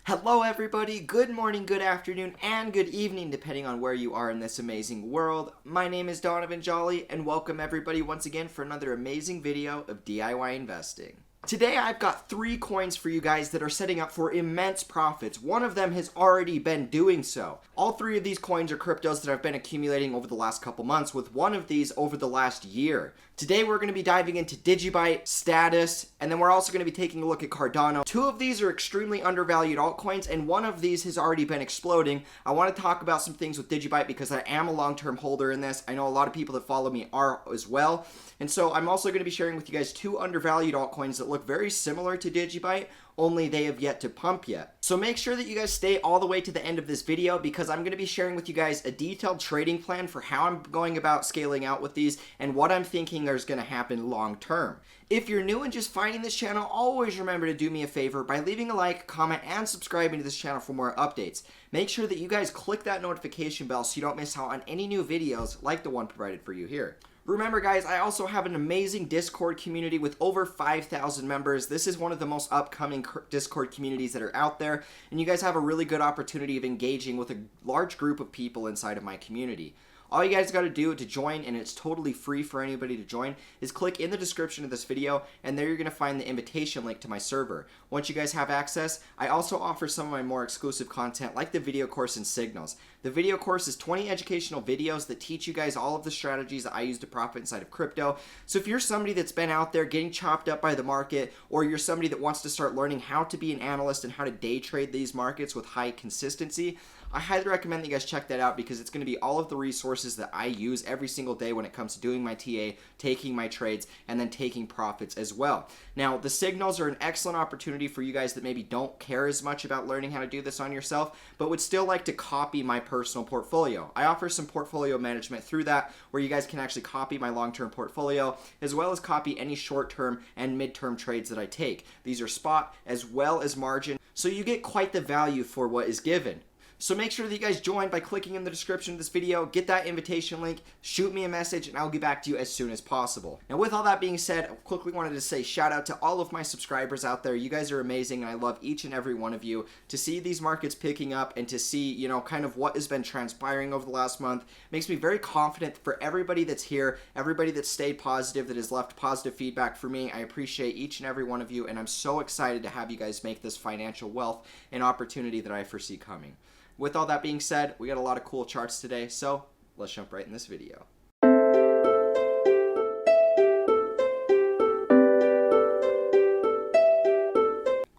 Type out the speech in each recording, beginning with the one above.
Hello everybody, good morning, good afternoon, and good evening depending on where you are in this amazing world. My name is Donovan Jolly and welcome everybody once again for another amazing video of DIY investing. Today I've got 3 coins for you guys that are setting up for immense profits. One of them has already been doing so. All 3 of these coins are cryptos that I've been accumulating over the last couple months, with one of these over the last year. Today we're going to be diving into Digibyte, Status, and then we're also going to be taking a look at Cardano. 2 of these are extremely undervalued altcoins, and one of these has already been exploding. I want to talk about some things with Digibyte because I am a long-term holder in this. I know a lot of people that follow me are as well. And so I'm also going to be sharing with you guys 2 undervalued altcoins that look very similar to Digibyte, only they have yet to pump yet. So make sure that you guys stay all the way to the end of this video because I'm going to be sharing with you guys a detailed trading plan for how I'm going about scaling out with these and what I'm thinking is going to happen long term. If you're new and just finding this channel, always remember to do me a favor by leaving a like, comment, and subscribing to this channel for more updates. Make sure that you guys click that notification bell so you don't miss out on any new videos like the one provided for you here. Remember guys, I also have an amazing Discord community with over 5,000 members. This is one of the most upcoming Discord communities that are out there, and you guys have a really good opportunity of engaging with a large group of people inside of my community. All you guys got to do to join, and it's totally free for anybody to join, is click in the description of this video, and there you're going to find the invitation link to my server. Once you guys have access, I also offer some of my more exclusive content like the video course and signals. The video course is 20 educational videos that teach you guys all of the strategies that I use to profit inside of crypto. So if you're somebody that's been out there getting chopped up by the market, or you're somebody that wants to start learning how to be an analyst and how to day trade these markets with high consistency, I highly recommend that you guys check that out because it's going to be all of the resources that I use every single day when it comes to doing my TA, taking my trades, and then taking profits as well. Now, the signals are an excellent opportunity for you guys that maybe don't care as much about learning how to do this on yourself, but would still like to copy my personal portfolio. I offer some portfolio management through that where you guys can actually copy my long-term portfolio as well as copy any short-term and mid-term trades that I take. These are spot as well as margin, so you get quite the value for what is given. So make sure that you guys join by clicking in the description of this video, get that invitation link, shoot me a message, and I'll get back to you as soon as possible. Now with all that being said, I quickly wanted to say shout out to all of my subscribers out there. You guys are amazing and I love each and every one of you. To see these markets picking up and to see, you know, kind of what has been transpiring over the last month makes me very confident for everybody that's here, everybody that's stayed positive, that has left positive feedback for me. I appreciate each and every one of you, and I'm so excited to have you guys make this financial wealth and opportunity that I foresee coming. With all that being said, we got a lot of cool charts today, so let's jump right in this video.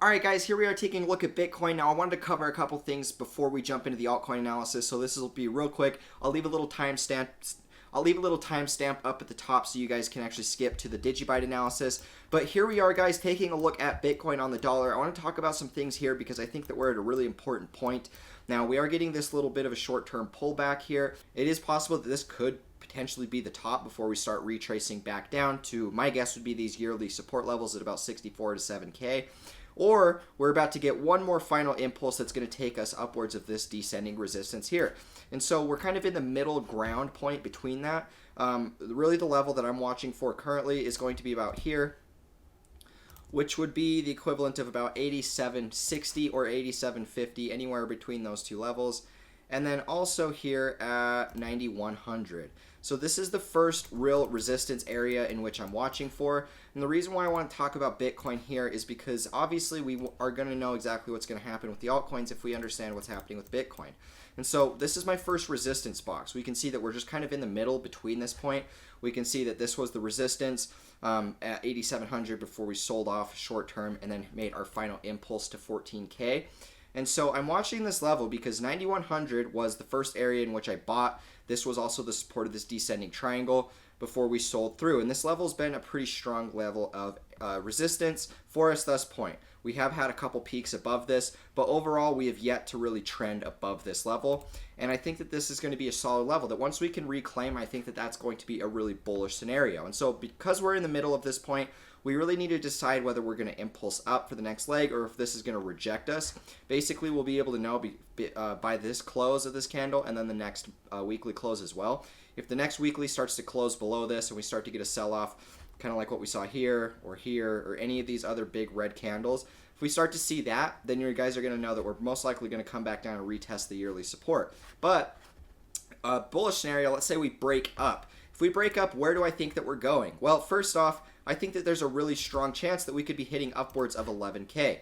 Alright guys, here we are taking a look at Bitcoin. Now I wanted to cover a couple things before we jump into the altcoin analysis, so this will be real quick. I'll leave a little timestamp up at the top so you guys can actually skip to the Digibyte analysis. But here we are guys taking a look at Bitcoin on the dollar. I want to talk about some things here because I think that we're at a really important point. Now we are getting this little bit of a short-term pullback here. It is possible that this could potentially be the top before we start retracing back down to, my guess would be these yearly support levels at about 64 to 7K. Or we're about to get one more final impulse that's going to take us upwards of this descending resistance here. And so we're kind of in the middle ground point between that. Really the level that I'm watching for currently is going to be about here, which would be the equivalent of about 87.60 or 87.50, anywhere between those two levels. And then also here at 9100. So this is the first real resistance area in which I'm watching for. And the reason why I want to talk about Bitcoin here is because obviously we are going to know exactly what's going to happen with the altcoins if we understand what's happening with Bitcoin. And so this is my first resistance box. We can see that we're just kind of in the middle between this point. We can see that this was the resistance at 8,700 before we sold off short term and then made our final impulse to 14K. And so I'm watching this level because 9100 was the first area in which I bought. This was also the support of this descending triangle before we sold through. And this level has been a pretty strong level of resistance for us thus point. We have had a couple peaks above this, but overall we have yet to really trend above this level. And I think that this is going to be a solid level that once we can reclaim, I think that that's going to be a really bullish scenario. And so because we're in the middle of this point, we really need to decide whether we're going to impulse up for the next leg or if this is going to reject us. Basically, we'll be able to know by this close of this candle and then the next weekly close as well. If the next weekly starts to close below this and we start to get a sell-off, kind of like what we saw here or any of these other big red candles, If we start to see that, then you guys are going to know that we're most likely going to come back down and retest the yearly support. But bullish scenario, let's say we break up. If we break up, where do I think that we're going? Well, first off, I think that there's a really strong chance that we could be hitting upwards of 11K.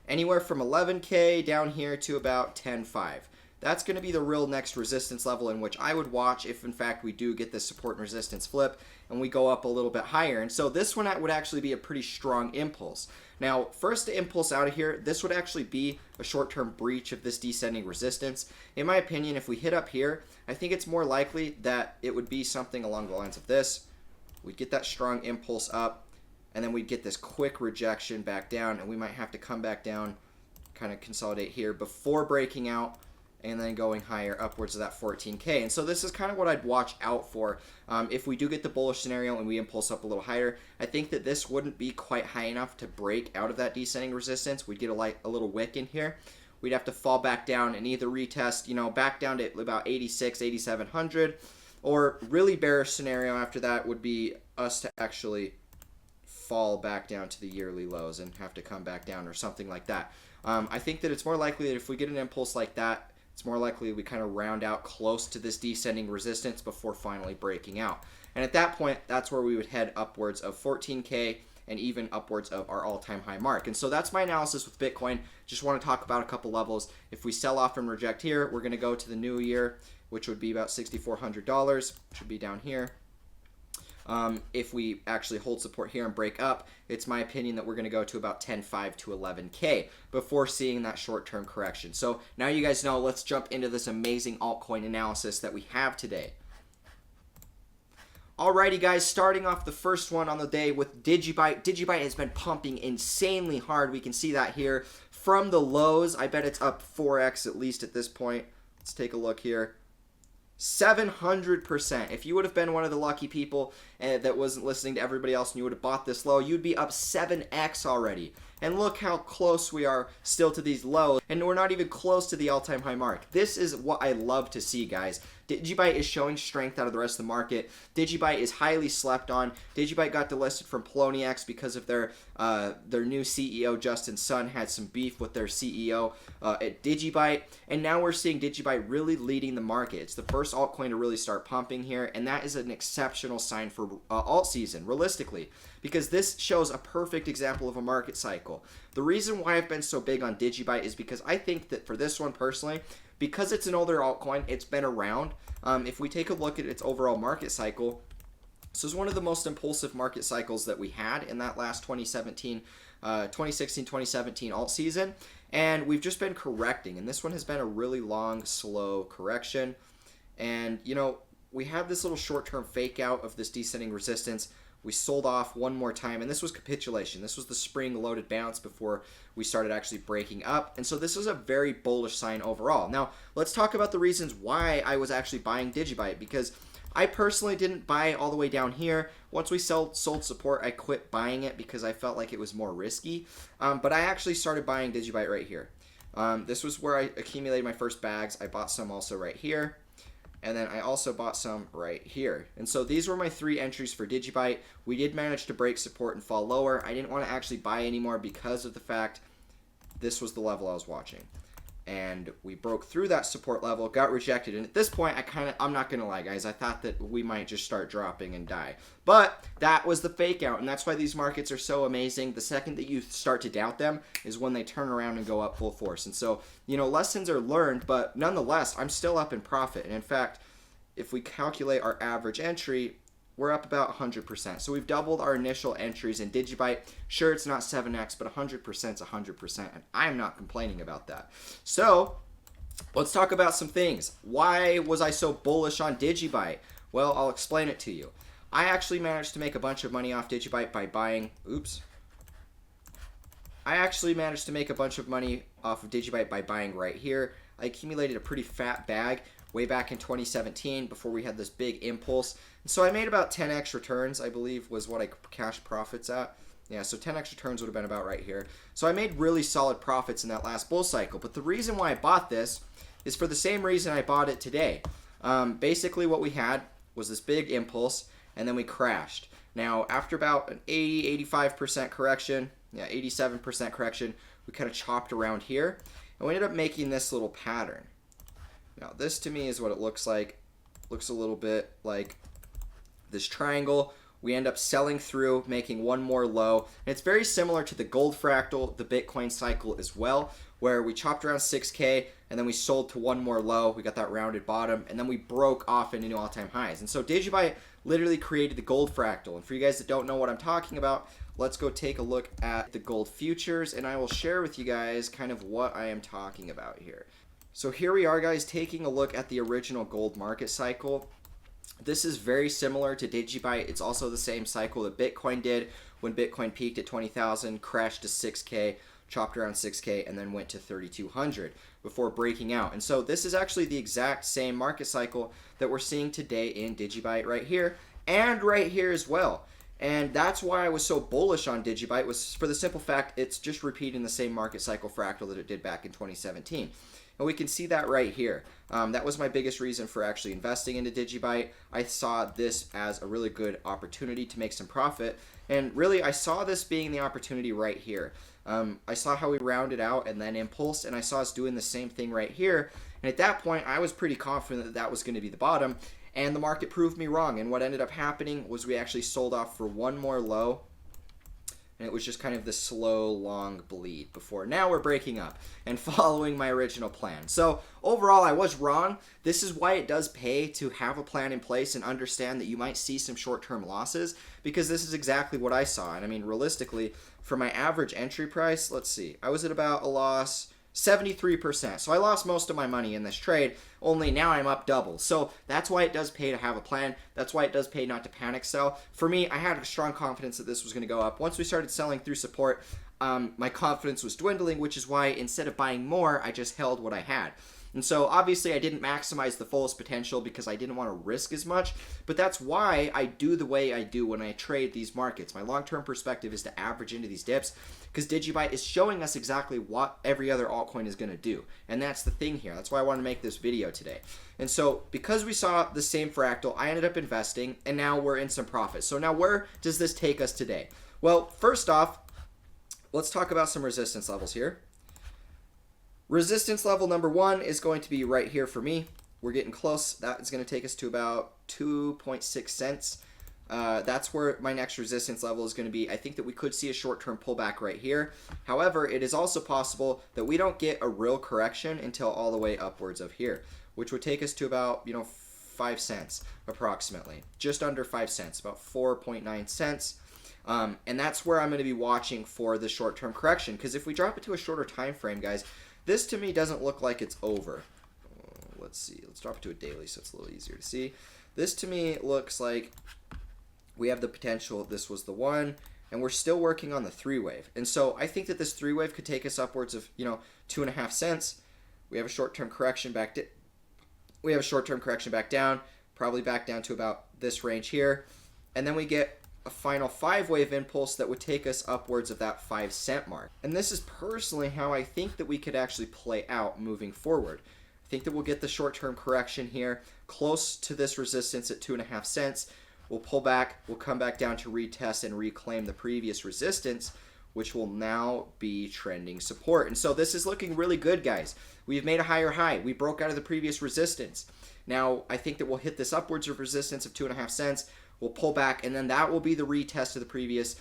Anywhere from 11K down here to about 10.5. That's going to be the real next resistance level in which I would watch if, in fact, we do get this support and resistance flip and we go up a little bit higher. And so this one would actually be a pretty strong impulse. Now, first to impulse out of here, this would actually be a short-term breach of this descending resistance. In my opinion, if we hit up here, I think it's more likely that it would be something along the lines of this. We'd get that strong impulse up, and then we'd get this quick rejection back down, and we might have to come back down, kind of consolidate here before breaking out, and then going higher upwards of that 14K. And so this is kind of what I'd watch out for. If we do get the bullish scenario and we impulse up a little higher, I think that this wouldn't be quite high enough to break out of that descending resistance. We'd get a little wick in here. We'd have to fall back down and either retest, back down to about 86, 8,700, or really bearish scenario after that would be us to actually fall back down to the yearly lows and have to come back down or something like that. I think that it's more likely that if we get an impulse like that, it's more likely we kind of round out close to this descending resistance before finally breaking out. And at that point, that's where we would head upwards of 14K and even upwards of our all-time high mark. And so that's my analysis with Bitcoin. Just want to talk about a couple levels. If we sell off and reject here, we're going to go to the new year, which would be about $6,400, should be down here. If we actually hold support here and break up, it's my opinion that we're going to go to about 10.5 to 11K before seeing that short-term correction. So now you guys know, let's jump into this amazing altcoin analysis that we have today. Alrighty guys, starting off the first one on the day with Digibyte. Digibyte has been pumping insanely hard. We can see that here from the lows. I bet it's up 4x at least at this point. Let's take a look here. 700%. If you would have been one of the lucky people that wasn't listening to everybody else and you would have bought this low, you'd be up 7x already. And look how close we are still to these lows, and we're not even close to the all-time high mark. This is what I love to see, guys. Digibyte is showing strength out of the rest of the market. Digibyte is highly slept on. Digibyte got delisted from Poloniex because of their new CEO, Justin Sun, had some beef with their CEO at Digibyte, and now we're seeing Digibyte really leading the market. It's the first altcoin to really start pumping here, and that is an exceptional sign for alt season, realistically, because this shows a perfect example of a market cycle. The reason why I've been so big on Digibyte is because I think that for this one personally, because it's an older altcoin, it's been around. If we take a look at its overall market cycle, this is one of the most impulsive market cycles that we had in that last 2016-2017 alt season, and we've just been correcting, and this one has been a really long, slow correction. And we had this little short-term fake out of this descending resistance. We sold off one more time, and this was capitulation. This was the spring-loaded bounce before we started actually breaking up, and so this is a very bullish sign overall. Now, let's talk about the reasons why I was actually buying Digibyte, because I personally didn't buy all the way down here. Once we sold support, I quit buying it because I felt like it was more risky, but I actually started buying Digibyte right here. This was where I accumulated my first bags. I bought some also right here. And then I also bought some right here. And so these were my 3 entries for Digibyte. We did manage to break support and fall lower. I didn't want to actually buy anymore because of the fact this was the level I was watching. And we broke through that support level, got rejected. And at this point, I'm not going to lie, guys, I thought that we might just start dropping and die. But that was the fake out, and that's why these markets are so amazing. The second that you start to doubt them is when they turn around and go up full force. And so, lessons are learned, but nonetheless, I'm still up in profit. And in fact, if we calculate our average entry, we're up about 100%. So we've doubled our initial entries in Digibyte. Sure, it's not 7x, but 100% is 100%, and I'm not complaining about that. So let's talk about some things. Why was I so bullish on Digibyte? Well, I'll explain it to you. I actually managed to make a bunch of money off Digibyte by buying, I actually managed to make a bunch of money off of Digibyte by buying right here. I accumulated a pretty fat bag way back in 2017 before we had this big impulse. And so I made about 10x returns, I believe was what I cashed profits at. Yeah, so 10x returns would have been about right here. So I made really solid profits in that last bull cycle. But the reason why I bought this is for the same reason I bought it today. Basically what we had was this big impulse, and then we crashed. Now, after about an 80-85% correction, 87% correction, we kind of chopped around here, and we ended up making this little pattern. Now this to me is what it looks like. Looks a little bit like this triangle. We end up selling through, making one more low. And it's very similar to the gold fractal, the Bitcoin cycle as well, where we chopped around 6K and then we sold to one more low. We got that rounded bottom, and then we broke off into new all-time highs. And so Digibyte literally created the gold fractal. And for you guys that don't know what I'm talking about, let's go take a look at the gold futures, and I will share with you guys kind of what I am talking about here. So here we are, guys, taking a look at the original gold market cycle. This is very similar to Digibyte. It's also the same cycle that Bitcoin did when Bitcoin peaked at 20,000, crashed to 6K, chopped around 6K, and then went to 3,200 before breaking out. And so this is actually the exact same market cycle that we're seeing today in Digibyte right here and right here as well. And that's why I was so bullish on Digibyte, was for the simple fact it's just repeating the same market cycle fractal that it did back in 2017. And we can see that right here. That was my biggest reason for actually investing into Digibyte. I saw this as a really good opportunity to make some profit. And really, I saw this being the opportunity right here. I saw how we rounded out and then impulsed, and I saw us doing the same thing right here. And at that point, I was pretty confident that that was going to be the bottom. And the market proved me wrong. And what ended up happening was we actually sold off for one more low. And it was just kind of this slow, long bleed before now we're breaking up and following my original plan. So overall, I was wrong. This is why it does pay to have a plan in place and understand that you might see some short-term losses, because this is exactly what I saw. And I mean, realistically, for my average entry price, let's see, I was at about a loss 73%. So I lost most of my money in this trade, only now I'm up double. So that's why it does pay to have a plan. That's why it does pay not to panic sell. For me, I had a strong confidence that this was going to go up. Once we started selling through support, my confidence was dwindling, which is why instead of buying more, I just held what I had. And so obviously I didn't maximize the fullest potential because I didn't want to risk as much, but that's why I do the way I do when I trade these markets. My long-term perspective is to average into these dips, because Digibyte is showing us exactly what every other altcoin is going to do. And that's the thing here. That's why I want to make this video today. And so because we saw the same fractal, I ended up investing, and now we're in some profit. So now where does this take us today? Well, first off, let's talk about some resistance levels here. Resistance level number 1 is going to be right here for me. We're getting close. That is going to take us to about 2.6 cents. That's where my next resistance level is going to be. I think that we could see a short-term pullback right here. However, it is also possible that we don't get a real correction until all the way upwards of here, which would take us to about, 5 cents approximately. Just under 5 cents, about 4.9 cents. And that's where I'm going to be watching for the short-term correction, because if we drop it to a shorter time frame, guys, this to me doesn't look like it's over. Let's see. Let's drop it to a daily so it's a little easier to see. This to me looks like we have the potential. This was the one, and we're still working on the 3-wave. And so I think that this 3-wave could take us upwards of 2.5 cents. We have a short-term correction back. We have a short-term correction back down, probably back down to about this range here, and then we get a final 5-wave impulse that would take us upwards of that 5 cent mark. And this is personally how I think that we could actually play out moving forward. I think that we'll get the short-term correction here close to this resistance at 2.5 cents. We'll pull back, we'll come back down to retest and reclaim the previous resistance, which will now be trending support. And so this is looking really good, guys. We've made a higher high. We broke out of the previous resistance. Now, I think that we'll hit this upwards of resistance of 2.5 cents. We'll pull back, and then that will be the retest of the previous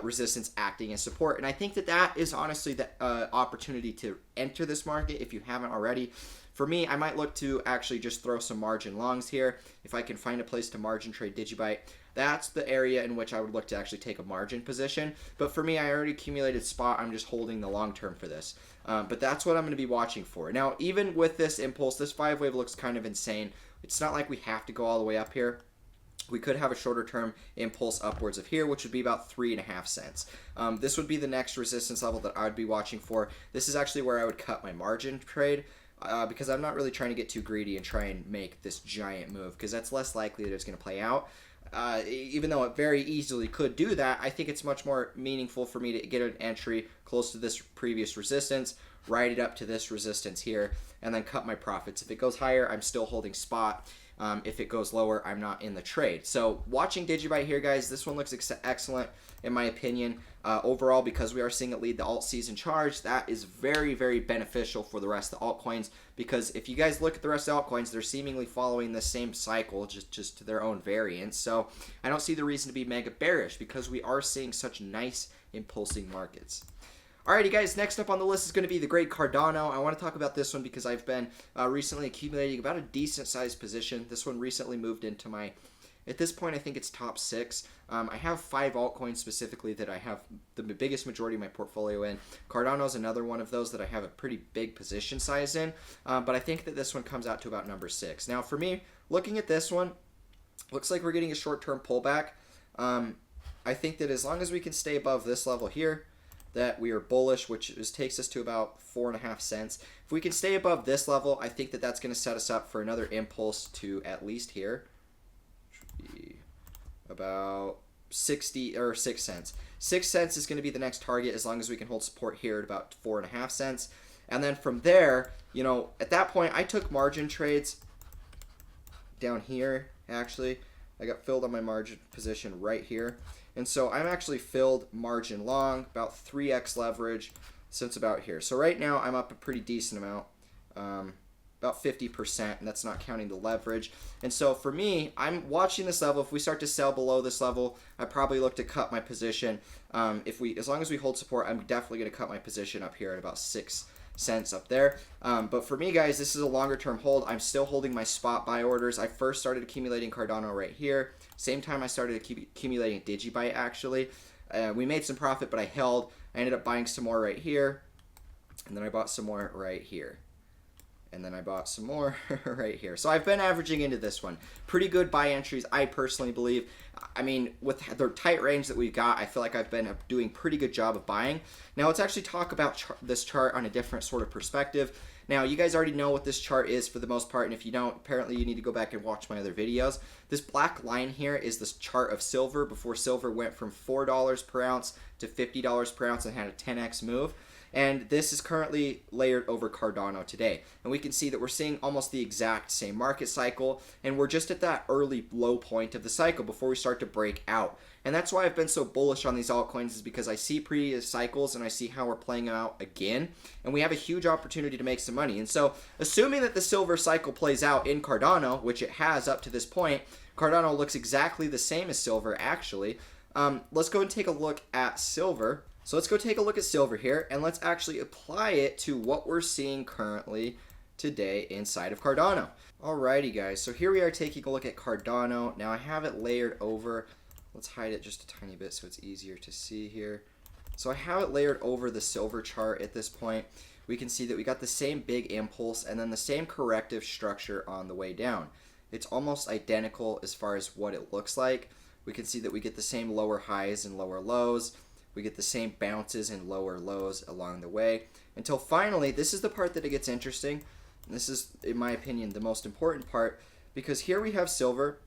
resistance acting as support. And I think that that is honestly the opportunity to enter this market if you haven't already. For me, I might look to actually just throw some margin longs here. If I can find a place to margin trade Digibyte, that's the area in which I would look to actually take a margin position. But for me, I already accumulated spot. I'm just holding the long term for this. But that's what I'm going to be watching for. Now, even with this impulse, this 5-wave looks kind of insane. It's not like we have to go all the way up here. We could have a shorter term impulse upwards of here, which would be about 3.5 cents. This would be the next resistance level that I would be watching for. This is actually where I would cut my margin trade, because I'm not really trying to get too greedy and try and make this giant move, because that's less likely that it's going to play out. Even though it very easily could do that, I think it's much more meaningful for me to get an entry close to this previous resistance, ride it up to this resistance here, and then cut my profits. If it goes higher, I'm still holding spot. If it goes lower, I'm not in the trade. So watching Digibyte here, guys, this one looks excellent in my opinion. Overall, because we are seeing it lead the alt season charge, that is very, very beneficial for the rest of the altcoins, because if you guys look at the rest of the altcoins, they're seemingly following the same cycle, just to their own variants. So I don't see the reason to be mega bearish, because we are seeing such nice impulsing markets. Alrighty guys, next up on the list is going to be the great Cardano. I want to talk about this one because I've been recently accumulating about a decent sized position. This one recently moved into my, at this point I think it's top 6. I have 5 altcoins specifically that I have the biggest majority of my portfolio in. Cardano is another one of those that I have a pretty big position size in, but I think that this one comes out to about number 6. Now for me, looking at this one, looks like we're getting a short-term pullback. I think that as long as we can stay above this level here, that we are bullish, which takes us to about 4.5 cents. If we can stay above this level, I think that that's going to set us up for another impulse to at least here. Should be about 60 or 6 cents. 6 cents is going to be the next target as long as we can hold support here at about 4.5 cents. And then from there, you know, at that point, I took margin trades down here. Actually, I got filled on my margin position right here. And so I'm actually filled margin long, about 3x leverage since about here. So right now I'm up a pretty decent amount, about 50%, and that's not counting the leverage. And so for me, I'm watching this level. If we start to sell below this level, I probably look to cut my position. As long as we hold support, I'm definitely going to cut my position up here at about 6 cents up there. But for me, guys, this is a longer term hold. I'm still holding my spot buy orders. I first started accumulating Cardano right here. Same time I started accumulating Digibyte, actually. We made some profit, but I held. I ended up buying some more right here. And then I bought some more right here. And then I bought some more right here. So I've been averaging into this one. Pretty good buy entries, I personally believe. I mean, with the tight range that we've got, I feel like I've been doing a pretty good job of buying. Now let's actually talk about this chart on a different sort of perspective. Now, you guys already know what this chart is for the most part, and if you don't, apparently you need to go back and watch my other videos. This black line here is this chart of silver before silver went from $4 per ounce to $50 per ounce and had a 10x move. And this is currently layered over Cardano today. And we can see that we're seeing almost the exact same market cycle, and we're just at that early low point of the cycle before we start to break out. And that's why I've been so bullish on these altcoins, is because I see previous cycles and I see how we're playing out again, and we have a huge opportunity to make some money. And so assuming that the silver cycle plays out in Cardano, which it has up to this point, Cardano looks exactly the same as silver actually. Let's go and take a look at silver. So let's go take a look at silver here, and let's actually apply it to what we're seeing currently today inside of Cardano. Alrighty guys, so here we are taking a look at Cardano. Now I have it layered over. Let's hide it just a tiny bit so it's easier to see here. So I have it layered over the silver chart at this point. We can see that we got the same big impulse and then the same corrective structure on the way down. It's almost identical as far as what it looks like. We can see that we get the same lower highs and lower lows. We get the same bounces and lower lows along the way, until finally, this is the part that it gets interesting. And this is, in my opinion, the most important part, because here we have silver,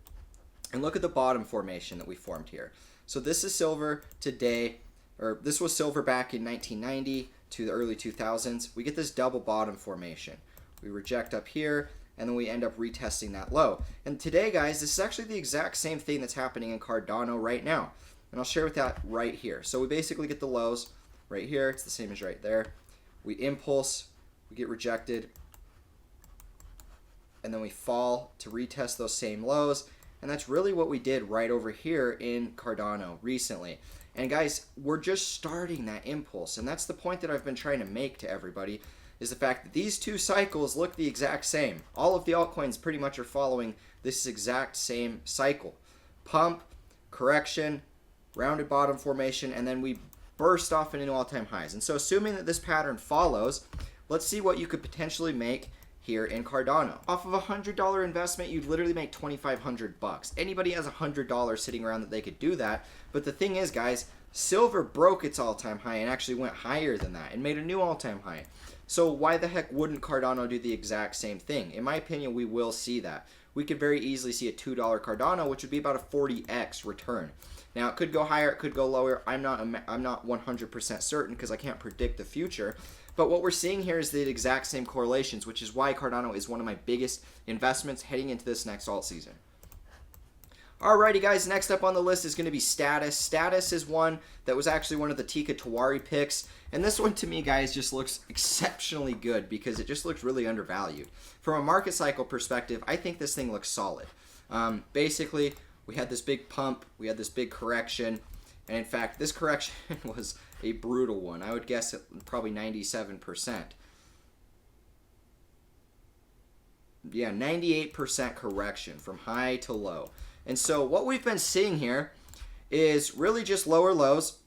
and look at the bottom formation that we formed here. So this is silver today, or this was silver back in 1990 to the early 2000s. We get this double bottom formation. We reject up here, and then we end up retesting that low. And today, guys, this is actually the exact same thing that's happening in Cardano right now. And I'll share with that right here. So we basically get the lows right here. It's the same as right there. We impulse, we get rejected, and then we fall to retest those same lows. And that's really what we did right over here in Cardano recently. And guys, we're just starting that impulse. And that's the point that I've been trying to make to everybody, is the fact that these two cycles look the exact same. All of the altcoins pretty much are following this exact same cycle. Pump, correction, rounded bottom formation, and then we burst off into all-time highs. And so assuming that this pattern follows, let's see what you could potentially make here in Cardano. Off of a $100 investment, you'd literally make $2,500. Anybody has $100 sitting around that they could do that. But the thing is, guys, silver broke its all-time high and actually went higher than that and made a new all-time high. So why the heck wouldn't Cardano do the exact same thing? In my opinion, we will see that. We could very easily see a $2 Cardano, which would be about a 40x return. Now, it could go higher, it could go lower. I'm not 100% certain because I can't predict the future. But what we're seeing here is the exact same correlations, which is why Cardano is one of my biggest investments heading into this next alt season. Alrighty guys, next up on the list is going to be Status. Status is one that was actually one of the Tika Tawari picks. And this one to me, guys, just looks exceptionally good because it just looks really undervalued. From a market cycle perspective, I think this thing looks solid. Basically, we had this big pump, we had this big correction. And in fact, this correction was a brutal one. I would guess probably 97%. Yeah, 98% correction from high to low. And so what we've been seeing here is really just lower lows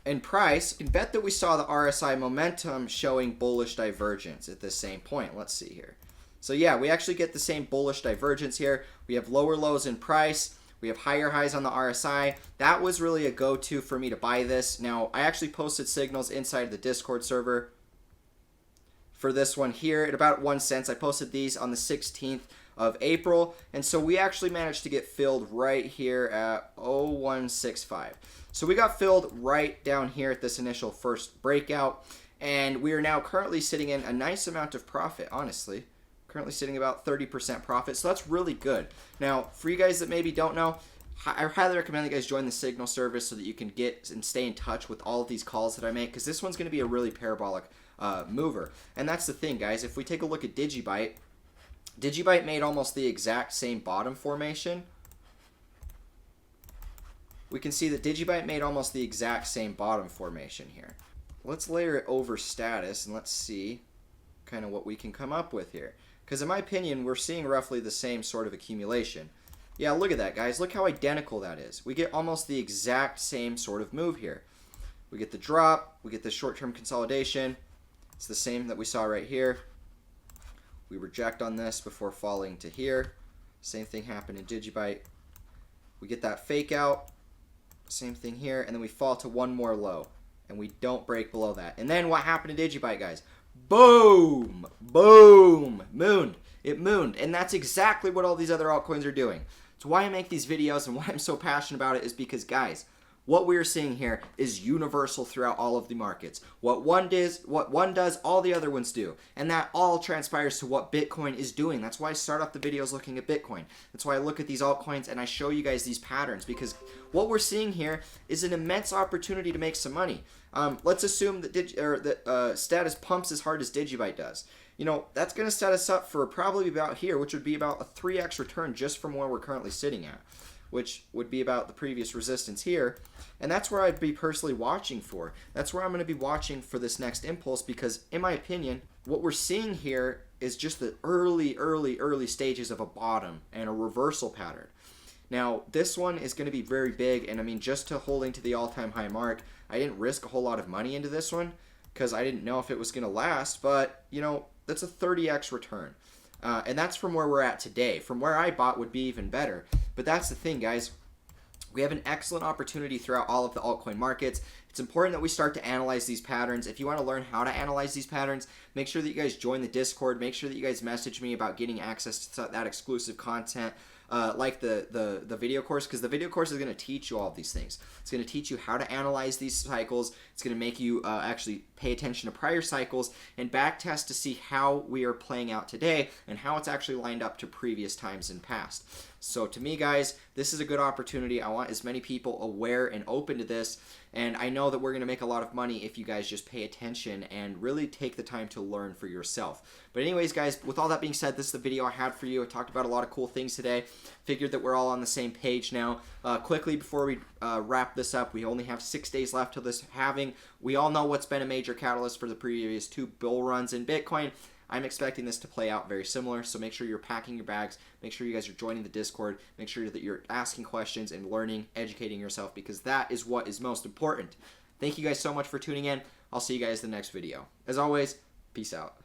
in price. You can bet that we saw the RSI momentum showing bullish divergence at the same point. Let's see here. So yeah, we actually get the same bullish divergence here. We have lower lows in price. We have higher highs on the RSI. That was really a go-to for me to buy this. Now, I actually posted signals inside the Discord server for this one here at about 1 cent. I posted these on the 16th of April, and so we actually managed to get filled right here at 0165. So we got filled right down here at this initial first breakout, and we are now currently sitting in a nice amount of profit, honestly. Currently sitting about 30% profit, so that's really good. Now, for you guys that maybe don't know, I highly recommend that you guys join the Signal service so that you can get and stay in touch with all of these calls that I make, because this one's going to be a really parabolic mover. And that's the thing, guys. If we take a look at Digibyte, Digibyte made almost the exact same bottom formation. We can see that Digibyte made almost the exact same bottom formation here. Let's layer it over Status, and let's see kind of what we can come up with here. Because in my opinion, we're seeing roughly the same sort of accumulation. Yeah, look at that, guys. Look how identical that is. We get almost the exact same sort of move here. We get the drop. We get the short-term consolidation. It's the same that we saw right here. We reject on this before falling to here. Same thing happened in Digibyte. We get that fake out. Same thing here. And then we fall to one more low. And we don't break below that. And then what happened to Digibyte, guys? Boom! Boom! Mooned. It mooned. And that's exactly what all these other altcoins are doing. It's why I make these videos and why I'm so passionate about it is because, guys, what we're seeing here is universal throughout all of the markets. What one does, all the other ones do. And that all transpires to what Bitcoin is doing. That's why I start off the videos looking at Bitcoin. That's why I look at these altcoins and I show you guys these patterns, because what we're seeing here is an immense opportunity to make some money. Let's assume that Status pumps as hard as Digibyte does. You know, that's going to set us up for probably about here, which would be about a 3x return just from where we're currently sitting at, which would be about the previous resistance here. And that's where I'd be personally watching for. That's where I'm going to be watching for this next impulse, because in my opinion, what we're seeing here is just the early stages of a bottom and a reversal pattern. Now, this one is going to be very big, and I mean, just to holding to the all-time high mark, I didn't risk a whole lot of money into this one because I didn't know if it was going to last, but, you know, that's a 30x return. And that's from where we're at today. From where I bought would be even better. But that's the thing, guys. We have an excellent opportunity throughout all of the altcoin markets. It's important that we start to analyze these patterns. If you want to learn how to analyze these patterns, make sure that you guys join the Discord. Make sure that you guys message me about getting access to that exclusive content. Like the video course, because the video course is going to teach you all of these things. It's going to teach you how to analyze these cycles. It's going to make you actually pay attention to prior cycles and back test to see how we are playing out today and how it's actually lined up to previous times in past. So to me, guys, this is a good opportunity. I want as many people aware and open to this, and I know that we're going to make a lot of money if you guys just pay attention and really take the time to learn for yourself. But anyways, guys, with all that being said, this is the video I had for you. I talked about a lot of cool things today. Figured that we're all on the same page now. Quickly, before we wrap this up, we only have 6 days left till this halving. We all know what's been a major catalyst for the previous 2 bull runs in Bitcoin. I'm expecting this to play out very similar, so make sure you're packing your bags. Make sure you guys are joining the Discord. Make sure that you're asking questions and learning, educating yourself, because that is what is most important. Thank you guys so much for tuning in. I'll see you guys in the next video. As always, peace out.